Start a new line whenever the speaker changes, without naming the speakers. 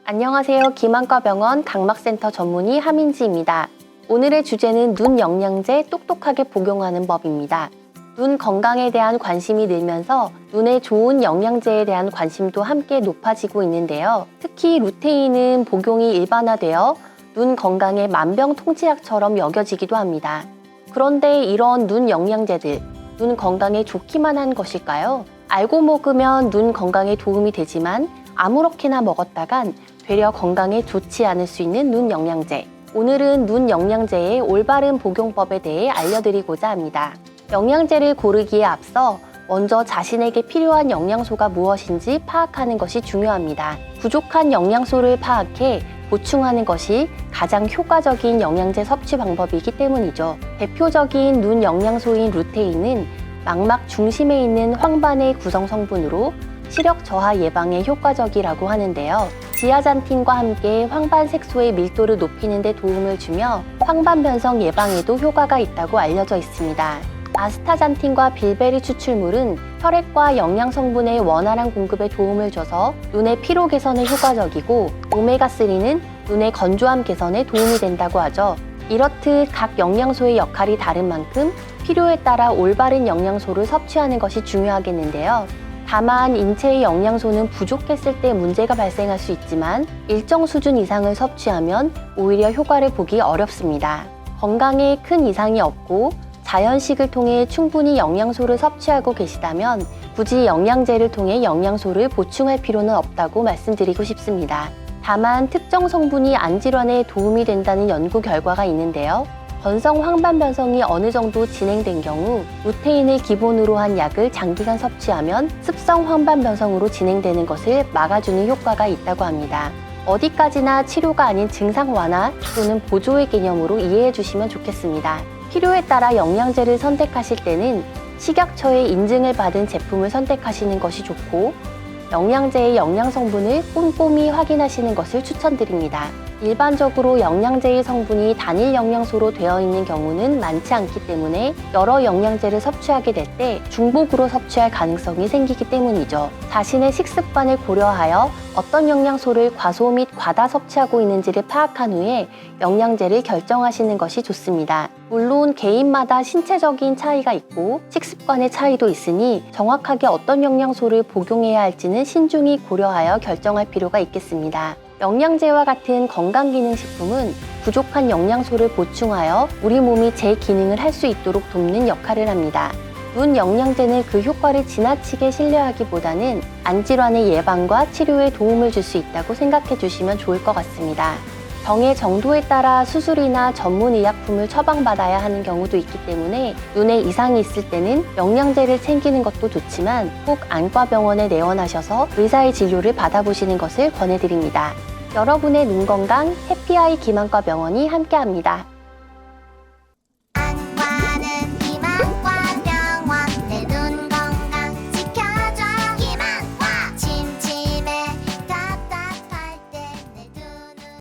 안녕하세요. 김안과병원 각막센터 전문의 하민지입니다. 오늘의 주제는 눈 영양제 똑똑하게 복용하는 법입니다. 눈 건강에 대한 관심이 늘면서 눈에 좋은 영양제에 대한 관심도 함께 높아지고 있는데요. 특히 루테인은 복용이 일반화되어 눈 건강의 만병통치약처럼 여겨지기도 합니다. 그런데 이런 눈 영양제들, 눈 건강에 좋기만 한 것일까요? 알고 먹으면 눈 건강에 도움이 되지만 아무렇게나 먹었다간 되려 건강에 좋지 않을 수 있는 눈 영양제. 오늘은 눈 영양제의 올바른 복용법에 대해 알려드리고자 합니다. 영양제를 고르기에 앞서 먼저 자신에게 필요한 영양소가 무엇인지 파악하는 것이 중요합니다. 부족한 영양소를 파악해 보충하는 것이 가장 효과적인 영양제 섭취 방법이기 때문이죠. 대표적인 눈 영양소인 루테인은 망막 중심에 있는 황반의 구성 성분으로 시력 저하 예방에 효과적이라고 하는데요. 지아잔틴과 함께 황반 색소의 밀도를 높이는 데 도움을 주며 황반 변성 예방에도 효과가 있다고 알려져 있습니다. 아스타잔틴과 빌베리 추출물은 혈액과 영양 성분의 원활한 공급에 도움을 줘서 눈의 피로 개선에 효과적이고, 오메가3는 눈의 건조함 개선에 도움이 된다고 하죠. 이렇듯 각 영양소의 역할이 다른 만큼 필요에 따라 올바른 영양소를 섭취하는 것이 중요하겠는데요. 다만 인체의 영양소는 부족했을 때 문제가 발생할 수 있지만 일정 수준 이상을 섭취하면 오히려 효과를 보기 어렵습니다. 건강에 큰 이상이 없고 자연식을 통해 충분히 영양소를 섭취하고 계시다면 굳이 영양제를 통해 영양소를 보충할 필요는 없다고 말씀드리고 싶습니다. 다만 특정 성분이 안질환에 도움이 된다는 연구 결과가 있는데요. 건성 황반 변성이 어느 정도 진행된 경우 루테인을 기본으로 한 약을 장기간 섭취하면 습성 황반 변성으로 진행되는 것을 막아주는 효과가 있다고 합니다. 어디까지나 치료가 아닌 증상 완화 또는 보조의 개념으로 이해해 주시면 좋겠습니다. 필요에 따라 영양제를 선택하실 때는 식약처의 인증을 받은 제품을 선택하시는 것이 좋고, 영양제의 영양 성분을 꼼꼼히 확인하시는 것을 추천드립니다. 일반적으로 영양제의 성분이 단일 영양소로 되어 있는 경우는 많지 않기 때문에 여러 영양제를 섭취하게 될 때 중복으로 섭취할 가능성이 생기기 때문이죠. 자신의 식습관을 고려하여 어떤 영양소를 과소 및 과다 섭취하고 있는지를 파악한 후에 영양제를 결정하시는 것이 좋습니다. 물론 개인마다 신체적인 차이가 있고 식습관의 차이도 있으니 정확하게 어떤 영양소를 복용해야 할지는 신중히 고려하여 결정할 필요가 있겠습니다. 영양제와 같은 건강기능식품은 부족한 영양소를 보충하여 우리 몸이 제 기능을 할 수 있도록 돕는 역할을 합니다. 눈 영양제는 그 효과를 지나치게 신뢰하기보다는 안질환의 예방과 치료에 도움을 줄 수 있다고 생각해 주시면 좋을 것 같습니다. 병의 정도에 따라 수술이나 전문 의약품을 처방받아야 하는 경우도 있기 때문에 눈에 이상이 있을 때는 영양제를 챙기는 것도 좋지만 꼭 안과병원에 내원하셔서 의사의 진료를 받아보시는 것을 권해드립니다. 여러분의 눈 건강 해피아이 김안과병원이 함께합니다.